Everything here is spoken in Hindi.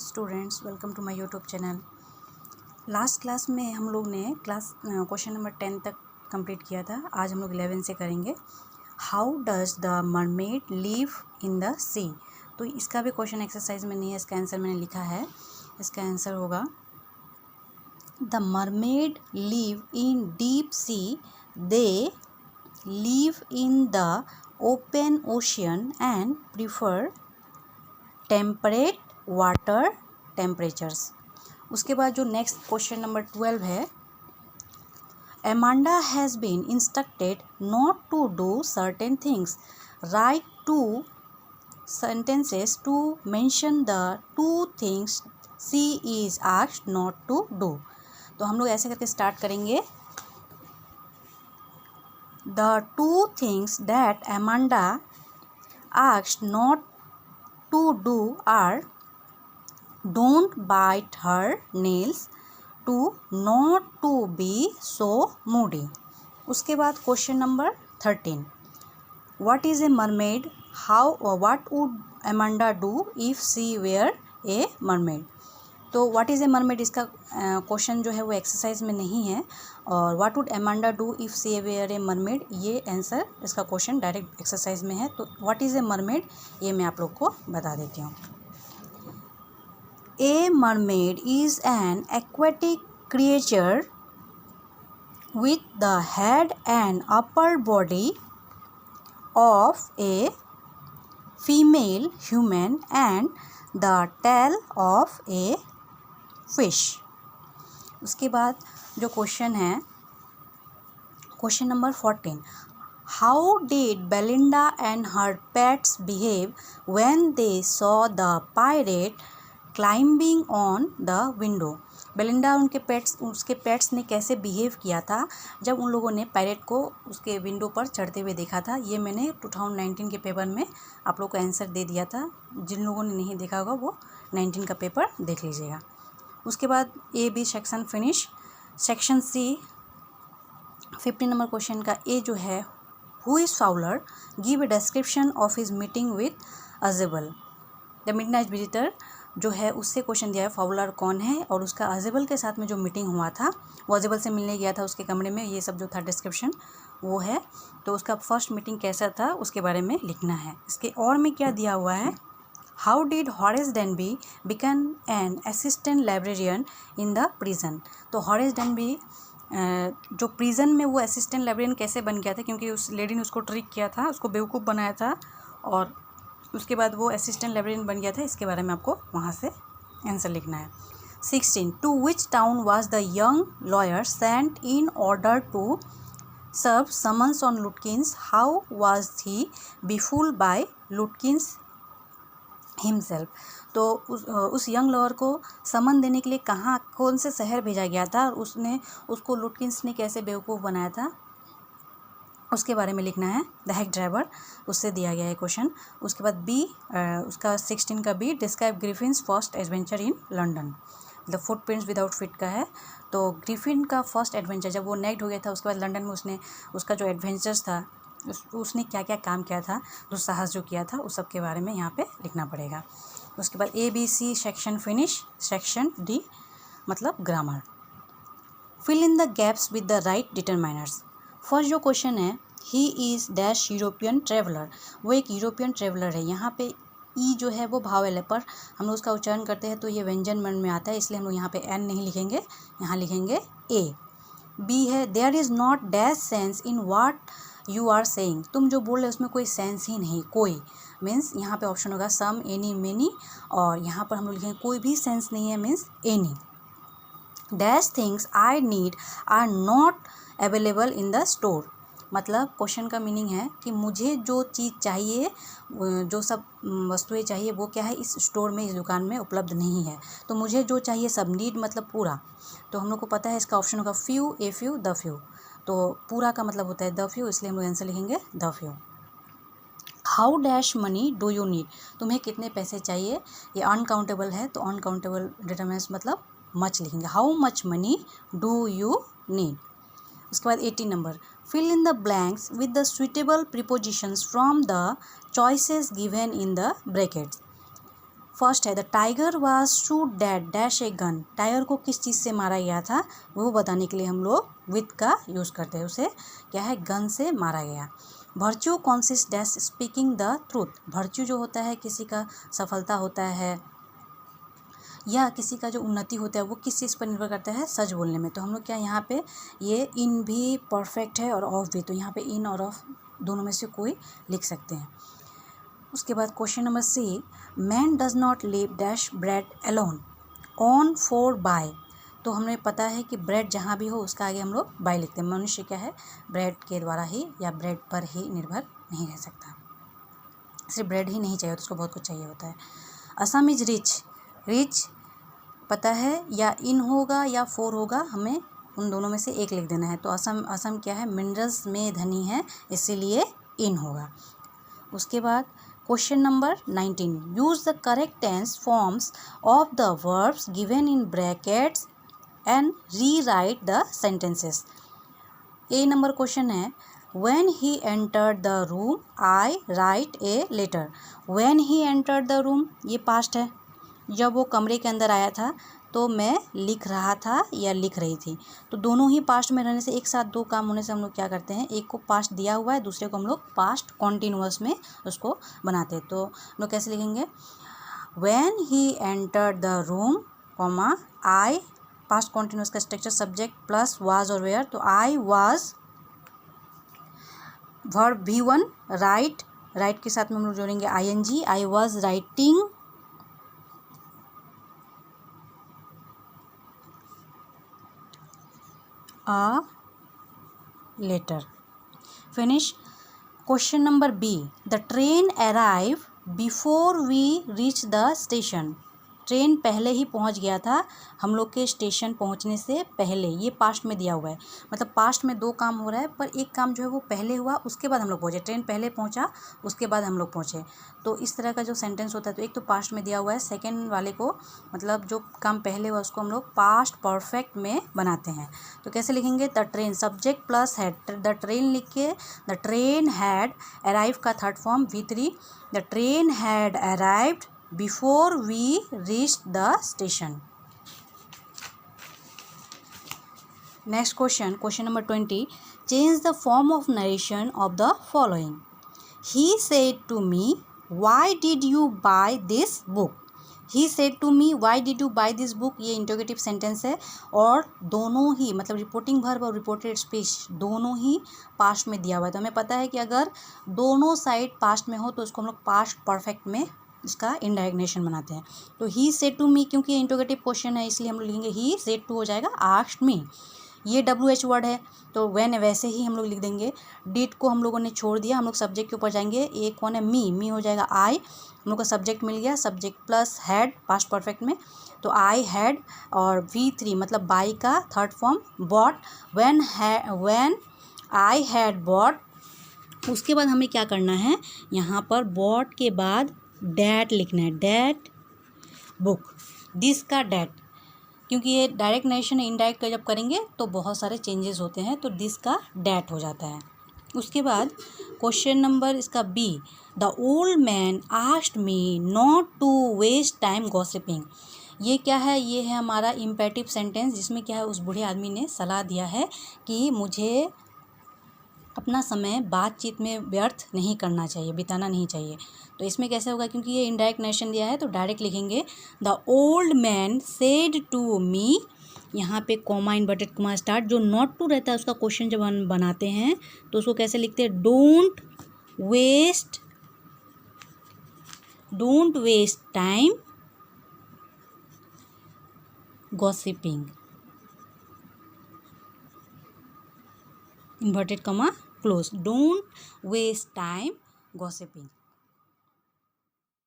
Students, welcome to my YouTube channel. Last class में हम लोग ने क्वेश्चन नंबर 10 तक कंप्लीट किया था। आज हम लोग 11 से करेंगे। How does the mermaid live in the sea. तो इसका भी क्वेश्चन एक्सरसाइज में नहीं है, इसका आंसर मैंने लिखा है। इसका आंसर होगा the mermaid live in deep sea, they live in the open ocean and prefer temperate water temperatures. उसके बाद जो नेक्स्ट क्वेश्चन नंबर 12 है, Amanda has been instructed not to do certain things, write two sentences to mention the two things she is asked not to do। तो हम लोग ऐसे करके स्टार्ट करेंगे। The two things that Amanda asked not to do are don't bite her nails, to not to be so moody। उसके बाद question number 13, what is a mermaid, how or what would Amanda do if she were a mermaid। तो व्हाट इज़ ए मरमेड, इसका क्वेश्चन जो है वो एक्सरसाइज में नहीं है, और what would Amanda do if she were a mermaid, ये आंसर इसका क्वेश्चन डायरेक्ट एक्सरसाइज में है। तो व्हाट इज़ ए मरमेड ये मैं आप लोग को बता देती हूँ। A mermaid is an aquatic creature with the head and upper body of a female human and the tail of a fish। उसके बाद जो क्वेश्चन है, question number 14, how did Belinda and her pets behave when they saw the pirate climbing on the window. Belinda उसके पेट्स ने कैसे बिहेव किया था जब उन लोगों ने पायरेट को उसके विंडो पर चढ़ते हुए देखा था। ये मैंने 2019 के पेपर में आप लोग को आंसर दे दिया था। जिन लोगों ने नहीं देखा होगा वो 19 का पेपर देख लीजिएगा। उसके बाद A B section finish. Section C 15 number question का ए जो है, who is Fowler, give a description of his meeting with Ausable. The midnight visitor जो है उससे क्वेश्चन दिया है, फाउलर कौन है और उसका अजेबल के साथ में जो मीटिंग हुआ था, वो अजेबल से मिलने गया था उसके कमरे में, ये सब जो था डिस्क्रिप्शन वो है। तो उसका फर्स्ट मीटिंग कैसा था उसके बारे में लिखना है। इसके और में क्या दिया हुआ है, how did Horace Denby become an assistant librarian in the prison. तो हॉरेस डेनबी जो प्रिजन में वो असिस्टेंट लाइब्रेरियन कैसे बन गया था, क्योंकि उस लेडी ने उसको ट्रिक किया था, उसको बेवकूफ़ बनाया था और उसके बाद वो असिस्टेंट लाइब्रेरियन बन गया था। इसके बारे में आपको वहाँ से आंसर लिखना है। 16, to which town was the young lawyer sent in order to serve summons on Lutkins, how was he befooled by Lutkins himself. तो उस यंग लॉयर को समन देने के लिए कौन से शहर भेजा गया था और उसको लुटकिंस ने कैसे बेवकूफ़ बनाया था, उसके बारे में लिखना है। द हेक ड्राइवर, उससे दिया गया है क्वेश्चन। उसके बाद बी, उसका 16 का B, describe Griffin's first adventure in London. The footprints without feet का है। तो ग्रिफिन का फर्स्ट एडवेंचर जब वो नेक्ड हो गया था, उसके बाद लंदन में उसका जो एडवेंचर्स था, उसने क्या क्या काम किया था, जो साहस जो किया था, उस सब के बारे में यहाँ पे लिखना पड़ेगा। उसके बाद A B C section finish. Section D मतलब grammar. Fill in the gaps with the right determiners. First जो क्वेश्चन है, he is dash European traveller, वो एक यूरोपियन ट्रेवलर है। यहाँ पे ई जो है वो भावेल है, पर हम लोग उसका उच्चारण करते हैं तो ये व्यंजन वर्ण में आता है, इसलिए हम लोग यहाँ पे एन नहीं लिखेंगे, यहाँ लिखेंगे ए। बी है, there is not dash sense in what you are saying, तुम जो बोल रहे हो उसमें कोई सेंस ही नहीं, कोई मीन्स यहाँ पे ऑप्शन होगा सम, एनी, मेनी, और यहाँ पर हम लोग लिखेंगे कोई भी सेंस नहीं है means any. Dash things I need are not available in the store, मतलब क्वेश्चन का मीनिंग है कि मुझे जो चीज़ चाहिए, जो सब वस्तुएं चाहिए वो क्या है, इस स्टोर में, इस दुकान में उपलब्ध नहीं है। तो मुझे जो चाहिए सब, नीड मतलब पूरा। तो हम लोग को पता है इसका ऑप्शन होगा few, a few, the few. तो पूरा का मतलब होता है द फ्यू, इसलिए हम लोग आंसर लिखेंगे the few. How dash money do you need, तुम्हें कितने पैसे चाहिए, ये अनकाउंटेबल है तो अनकाउंटेबल डिटरमिनेंट्स मतलब मच लिखेंगे। How much money do you need. उसके बाद 18 number, fill in the blanks with the suitable prepositions from the choices given in the brackets. First है the tiger was shoot dead dash a gun. Tiger को किस चीज़ से मारा गया था वो बताने के लिए हम लोग विथ का यूज़ करते हैं, उसे क्या है गन से मारा गया। Virtue consist dash speaking the truth. Virtue जो होता है किसी का सफलता होता है या किसी का जो उन्नति होता है वो किस चीज़ पर निर्भर करता है, सच बोलने में। तो हम लोग क्या यहाँ पे ये इन भी परफेक्ट है और ऑफ भी, तो यहाँ पे इन और ऑफ दोनों में से कोई लिख सकते हैं। उसके बाद question number C, man does not live dash bread alone on for by. तो हमें पता है कि ब्रेड जहाँ भी हो उसका आगे हम लोग बाय लिखते हैं। मनुष्य क्या है ब्रेड के द्वारा ही या ब्रेड पर ही निर्भर नहीं रह सकता। सिर्फ ब्रेड ही नहीं चाहिए, तो उसको बहुत कुछ चाहिए होता है। Assam is rich. रिच पता है या इन होगा या फोर होगा, हमें उन दोनों में से एक लिख देना है। तो असम क्या है मिनरल्स में धनी है, इसीलिए इन होगा। उसके बाद question number 19, use the correct tense forms of the verbs given in brackets and rewrite the sentences. A number question है When he entered the room, I write a letter. When he entered the room, ये पास्ट है। जब वो कमरे के अंदर आया था तो मैं लिख रहा था या लिख रही थी। तो दोनों ही पास्ट में रहने से एक साथ दो काम होने से हम लोग क्या करते हैं, एक को पास्ट दिया हुआ है, दूसरे को हम लोग पास्ट कॉन्टिन्यूअस में उसको बनाते हैं। तो हम लोग कैसे लिखेंगे, When he entered the room, comma I, past continuous का स्ट्रक्चर सब्जेक्ट प्लस वाज और वेयर, तो I was verb V1 right, write के साथ में हम लोग जोड़ेंगे ING, I was writing a letter. Finish. Question number B, the train arrive before we reach the station. Train पहले ही पहुंच गया था हम लोग के स्टेशन पहुंचने से पहले। ये पास्ट में दिया हुआ है, मतलब पास्ट में दो काम हो रहा है, पर एक काम जो है वो पहले हुआ उसके बाद हम लोग पहुंचे। ट्रेन पहले पहुंचा उसके बाद हम लोग पहुंचे। तो इस तरह का जो सेंटेंस होता है, तो एक तो पास्ट में दिया हुआ है, सेकेंड वाले को मतलब जो काम पहले हुआ उसको हम लोग पास्ट परफेक्ट में बनाते हैं। तो कैसे लिखेंगे, the train subject plus had, the train लिख के द ट्रेन हैड, अराइव का third form V3, the train had arrived before we reached the station. Next question, question number 20, change the form of narration of the following. He said to me, why did you buy this book? He said to me, why did you buy this book? ये इंटरोगेटिव सेंटेंस है और दोनों ही मतलब रिपोर्टिंग वर्ब और रिपोर्टेड स्पीच दोनों ही पास्ट में दिया हुआ है। तो हमें पता है कि अगर दोनों साइड पास्ट में हो तो उसको हम लोग पास्ट परफेक्ट में इसका इनडायरेक्ट नेशन बनाते हैं। तो ही सेड टू मी, क्योंकि इंटरोगेटिव क्वेश्चन है इसलिए हम लोग लिखेंगे ही सेड टू हो जाएगा आस्क्ड मी। ये WH वर्ड है तो व्हेन वैसे ही हम लोग लिख देंगे। डिड को हम लोगों ने छोड़ दिया, हम लोग सब्जेक्ट के ऊपर जाएंगे। एक कौन है, मी हो जाएगा आई, हम लोग का सब्जेक्ट मिल गया, subject plus had past perfect में, तो आई हैड, और V3 मतलब बाई का third form bought, when I had bought. उसके बाद हमें क्या करना है, यहाँ पर बॉट के बाद डैट लिखना है, डैट बुक, दिस का डैट, क्योंकि ये डायरेक्ट नरेशन है, इनडायरेक्ट का जब करेंगे तो बहुत सारे चेंजेस होते हैं, तो दिस का डैट हो जाता है। उसके बाद क्वेश्चन नंबर इसका B, the old man asked me not to waste time gossiping. ये क्या है, ये है हमारा इम्पेरेटिव सेंटेंस, जिसमें क्या है उस बूढ़े आदमी ने सलाह दिया है कि मुझे अपना समय बातचीत में व्यर्थ नहीं करना चाहिए, बिताना नहीं चाहिए। तो इसमें कैसे होगा, क्योंकि ये इनडायरेक्ट नरेशन दिया है तो डायरेक्ट लिखेंगे the old man said to me, यहाँ पे कॉमा इन्वर्टेड कॉमा स्टार्ट। जो नॉट टू रहता है उसका क्वेश्चन जब हम बनाते हैं तो उसको कैसे लिखते हैं, don't waste time gossiping, inverted comma close, don't waste time gossiping.